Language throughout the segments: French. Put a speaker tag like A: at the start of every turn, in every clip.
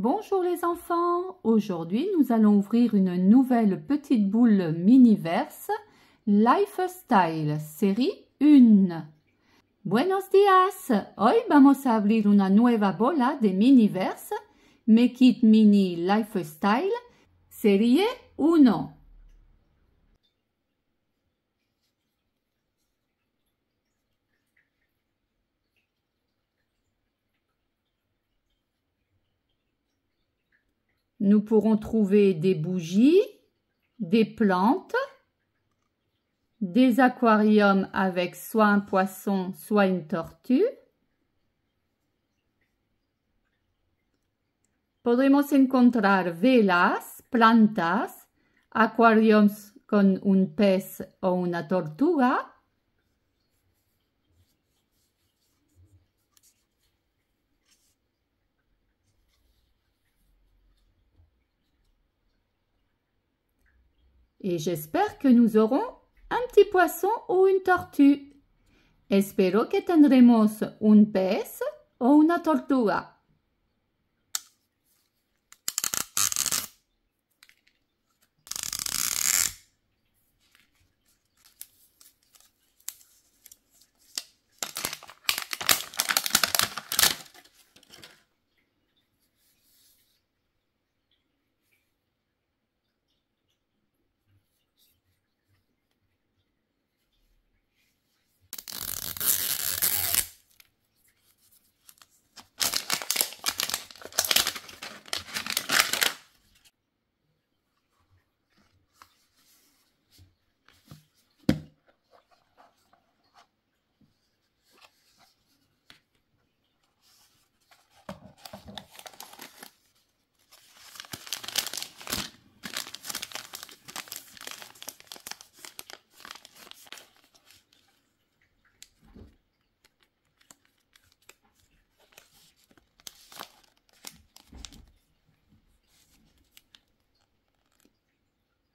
A: Bonjour les enfants, aujourd'hui nous allons ouvrir une nouvelle petite boule Miniverse Lifestyle, série 1. Buenos días, hoy vamos a abrir una nueva bola de Miniverse Make It Mini Lifestyle, serie 1. Nous pourrons trouver des bougies, des plantes, des aquariums avec soit un poisson, soit une tortue. Podremos encontrar velas, plantas, aquariums con un pez o una tortuga. Et j'espère que nous aurons un petit poisson ou une tortue. Espero que tendremos un pez o una tortuga.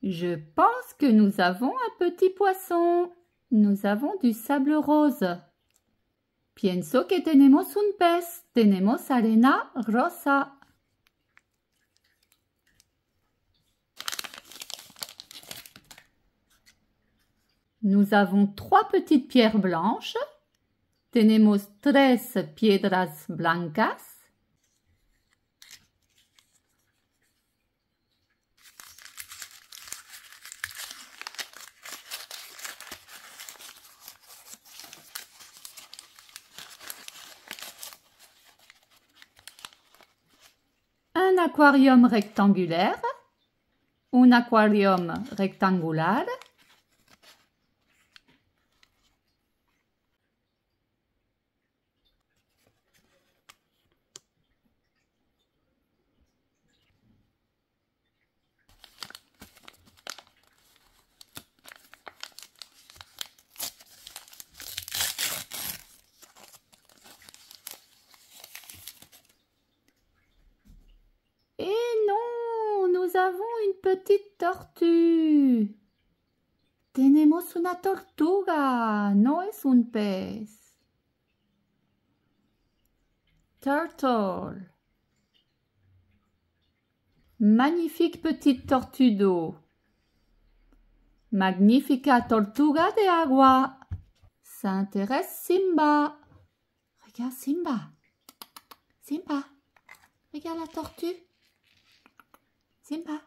A: Je pense que nous avons un petit poisson. Nous avons du sable rose. Pienso que tenemos un pez. Tenemos arena rosa. Nous avons 3 petites pierres blanches. Tenemos 3 piedras blancas. Un aquarium rectangulaire, un aquarium rectangular, nous avons une petite tortue. Tenemos una tortuga, no es un pez. Turtle. Magnifique petite tortue d'eau. Magnifica tortuga de agua. Ça intéresse Simba. Regarde Simba. Simba, regarde la tortue. Simba,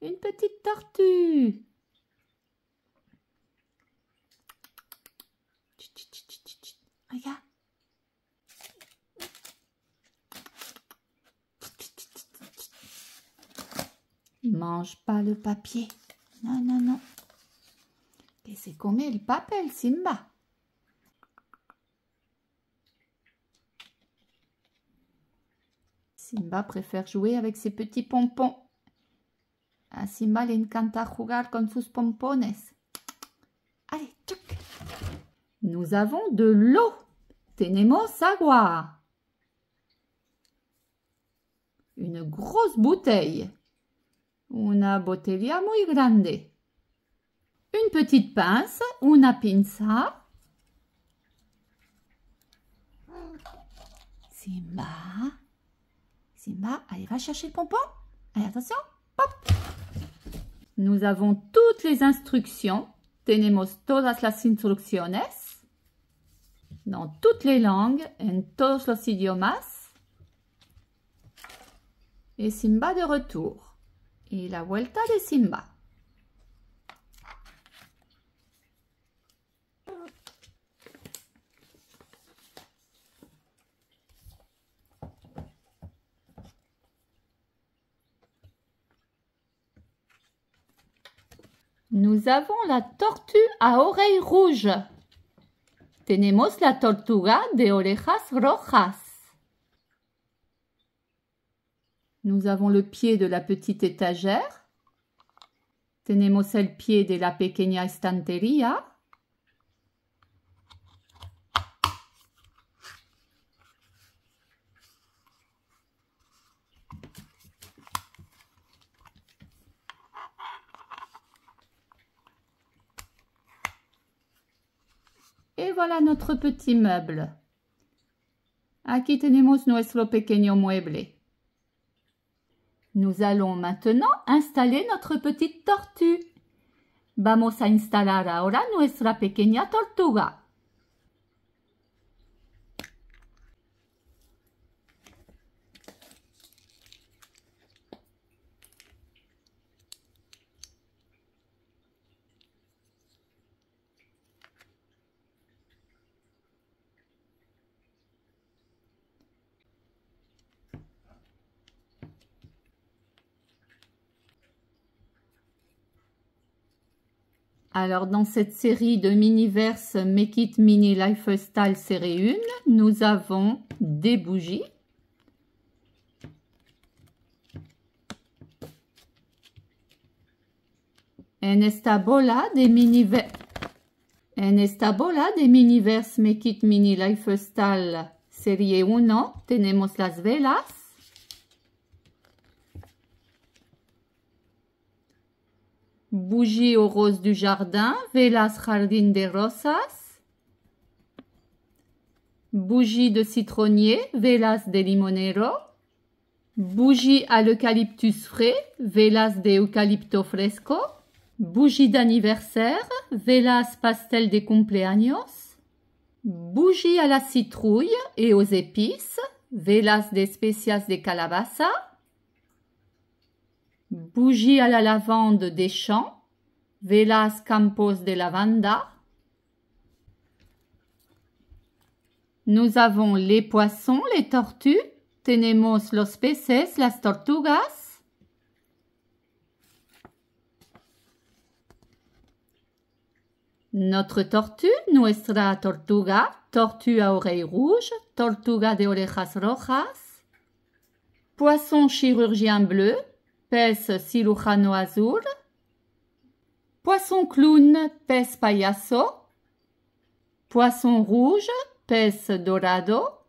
A: une petite tortue. Regarde. Mange pas le papier. Non, non, non. Que se come el papel, Simba. Simba préfère jouer avec ses petits pompons. A Simba le encanta jugar con sus pompones. Allez, tchuc. Nous avons de l'eau. Tenemos agua. Une grosse bouteille. Una botella muy grande. Une petite pince, una pinza. Simba. Simba, allez, va chercher le pompon. Allez, attention. Hop. Nous avons toutes les instructions. Tenemos todas las instrucciones. Dans toutes les langues, en todos los idiomas. Et Simba de retour. Et la vuelta de Simba. Nous avons la tortue à oreilles rouges. Tenemos la tortuga de orejas rojas. Nous avons le pied de la petite étagère. Tenemos el pie de la pequeña estantería. Et voilà notre petit meuble. Aquí tenemos nuestro pequeño mueble. Nous allons maintenant installer notre petite tortue. Vamos a instalar ahora nuestra pequeña tortuga. Alors, dans cette série de mini-verse Make It Mini Lifestyle série 1, nous avons des bougies. En esta bola de mini-verse Make It Mini Lifestyle serie 1 tenemos las velas. Bougie aux roses du jardin, velas jardín de rosas. Bougie de citronnier, velas de limonero. Bougie à l'eucalyptus frais, velas de eucalipto fresco. Bougie d'anniversaire, velas pastel de cumpleaños. Bougie à la citrouille et aux épices, velas de especias de calabaza. Bougie à la lavande des champs, velas campos de lavanda. Nous avons les poissons, les tortues. Tenemos los peces, las tortugas. Notre tortue, nuestra tortuga, tortue à oreilles rouges, tortuga de orejas rojas. Poisson chirurgien bleu, pez cirujano azul. Poisson clown, pez payaso. Poisson rouge, pez dorado.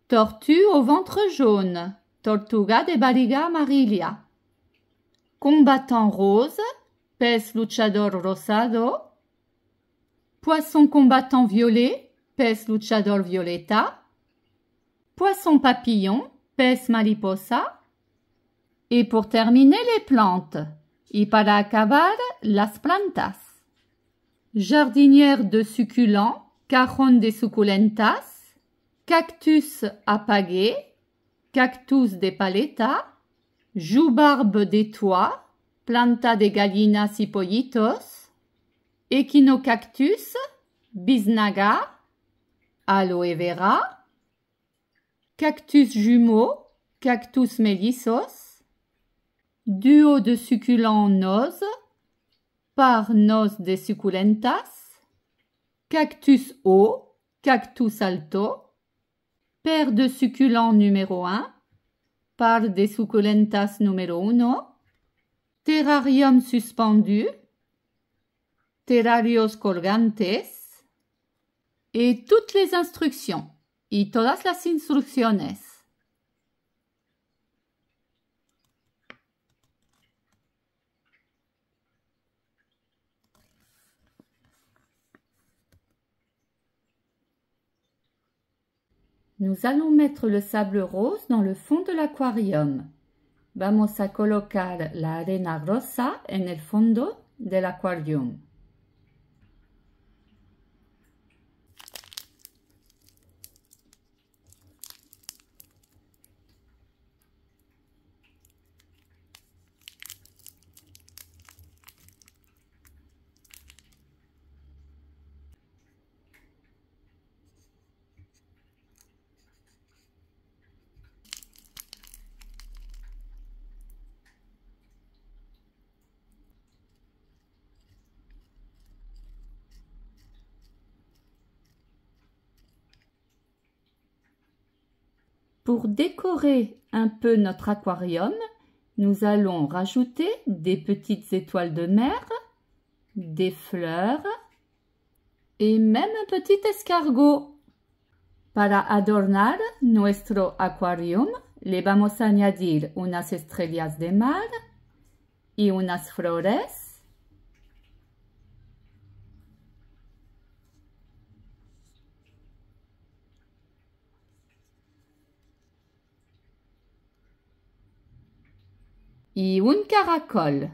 A: Tortue au ventre jaune, tortuga de barriga amarilla. Combattant rose, pez luchador rosado. Poisson combattant violet, pez luchador violeta. Poisson papillon, pez mariposa. Et pour terminer, les plantes. Y para acabar, las plantas. Jardinière de succulents, cajón de suculentas. Cactus apagé, cactus de paleta. Joubarbe des toits, planta de gallinas y pollitos. Echinocactus, biznaga. Aloe vera. Cactus jumeaux, cactus mellissos. Duo de succulents noz, par noz de suculentas, cactus haut, cactus alto, paire de succulents numéro 1, par de suculentas numéro 1, terrarium suspendu, terrarios colgantes, et toutes les instructions, y todas las instrucciones. Nous allons mettre le sable rose dans le fond de l'aquarium. Vamos a colocar la arena rosa en el fondo del aquarium. Pour décorer un peu notre aquarium, nous allons rajouter des petites étoiles de mer, des fleurs et même un petit escargot. Para adornar nuestro aquarium, le vamos a añadir unas estrellas de mar y unas flores. Y un caracol.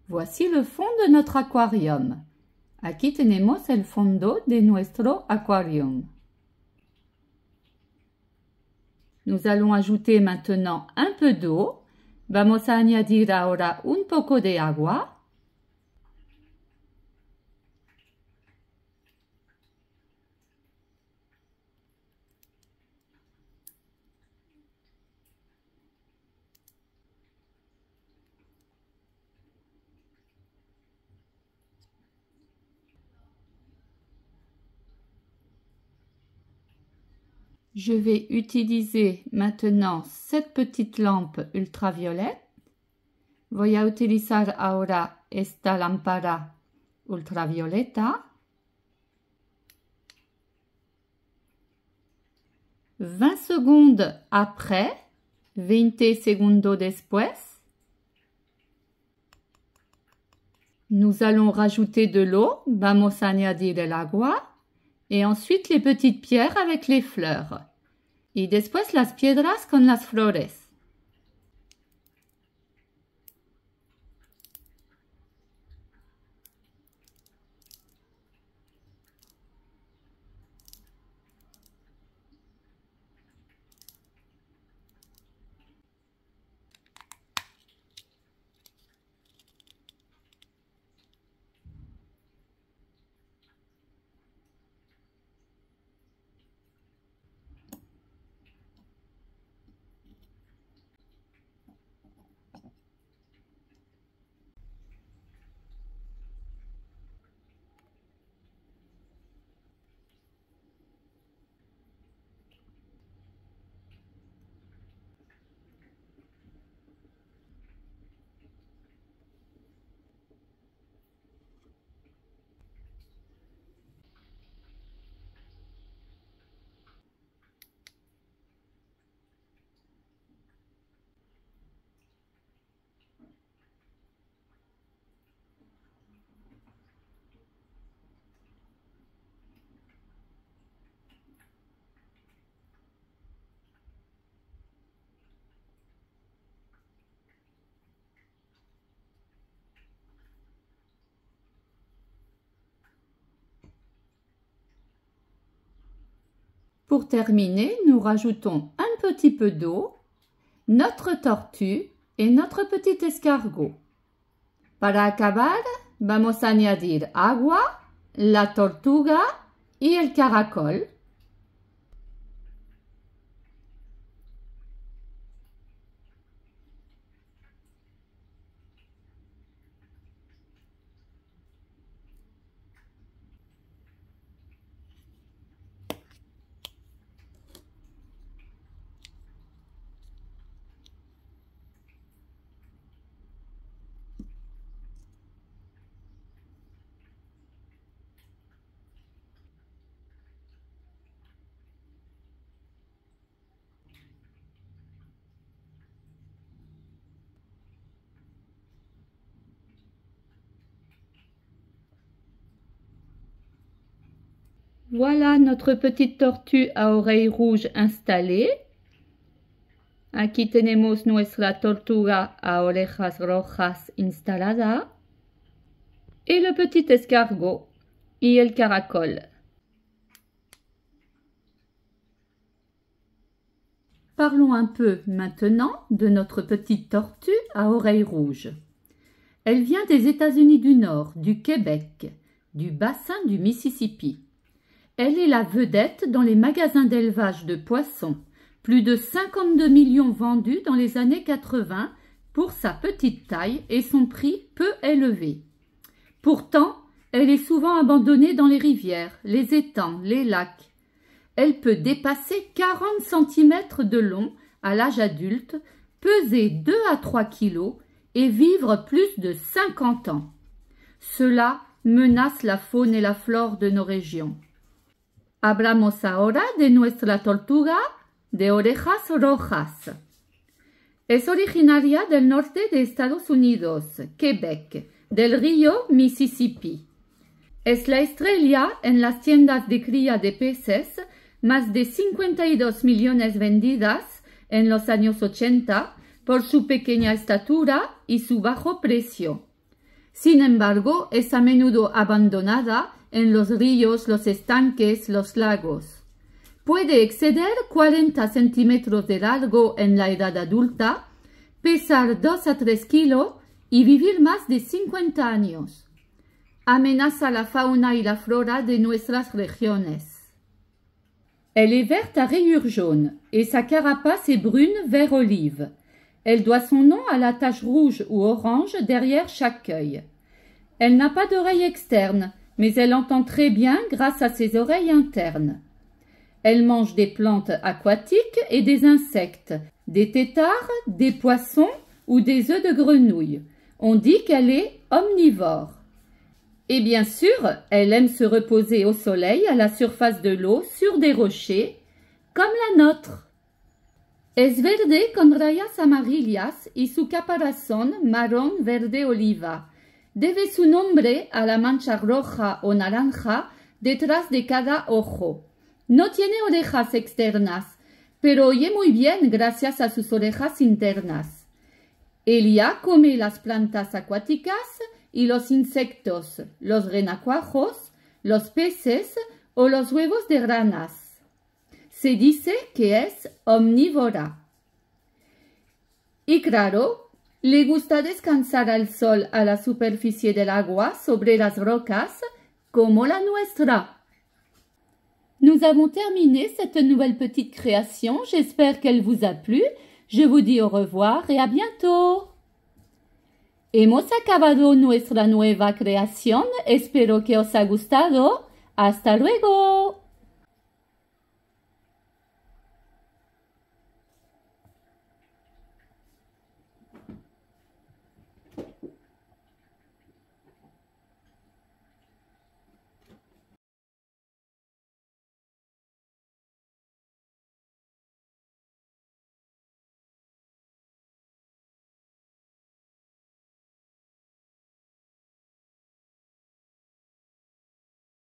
A: Voici le fond de notre aquarium. Aquí tenemos el fondo de nuestro aquarium. Nous allons ajouter maintenant un peu d'eau. Vamos a añadir ahora un poco de agua. Je vais utiliser maintenant cette petite lampe ultraviolette. Voy a utilizar ahora esta lámpara ultravioleta. 20 secondes après, 20 segundos después, nous allons rajouter de l'eau, vamos a añadir el agua, et ensuite les petites pierres avec les fleurs. Y después las piedras con las flores. Pour terminer, nous rajoutons un petit peu d'eau, notre tortue et notre petit escargot. Para acabar, vamos a añadir agua, la tortuga y el caracol. Voilà notre petite tortue à oreilles rouges installée. Aquí tenemos nuestra tortuga a orejas rojas instalada. Et le petit escargot y el caracol. Parlons un peu maintenant de notre petite tortue à oreilles rouges. Elle vient des États-Unis du Nord, du Québec, du bassin du Mississippi. Elle est la vedette dans les magasins d'élevage de poissons. Plus de 52 millions vendus dans les années 80 pour sa petite taille et son prix peu élevé. Pourtant, elle est souvent abandonnée dans les rivières, les étangs, les lacs. Elle peut dépasser 40 cm de long à l'âge adulte, peser 2 à 3 kg et vivre plus de 50 ans. Cela menace la faune et la flore de nos régions. Hablamos ahora de nuestra tortuga de orejas rojas. Es originaria del norte de Estados Unidos, Quebec, del río Mississippi. Es la estrella en las tiendas de cría de peces, más de 52 millones vendidas en los años 80 por su pequeña estatura y su bajo precio. Sin embargo, es a menudo abandonada en los ríos, los estanques, los lagos. Puede exceder 40 centímetros de largo en la edad adulta, pesar 2 a 3 kilos y vivir más de 50 años. Amenaza la fauna y la flora de nuestras regiones. Elle est verte à rayures jaunes et sa carapace est brune vert olive. Elle doit son nom à la tache rouge ou orange derrière chaque œil. Elle n'a pas d'oreille externe, mais elle entend très bien grâce à ses oreilles internes. Elle mange des plantes aquatiques et des insectes, des têtards, des poissons ou des œufs de grenouille. On dit qu'elle est omnivore. Et bien sûr, elle aime se reposer au soleil à la surface de l'eau sur des rochers, comme la nôtre. Es verde con rayas amarillas y su caparazón marrón verde oliva. Debe su nombre a la mancha roja o naranja detrás de cada ojo. No tiene orejas externas, pero oye muy bien gracias a sus orejas internas. Ella come las plantas acuáticas y los insectos, los renacuajos, los peces o los huevos de ranas. Se dice que es omnívora. Y claro, le gusta descansar al sol a la superficie del agua sobre las rocas, como la nuestra. Nous avons terminé cette nouvelle petite création. J'espère qu'elle vous a plu. Je vous dis au revoir et à bientôt. Hemos acabado nuestra nueva creación. Espero que os ha gustado. Hasta luego.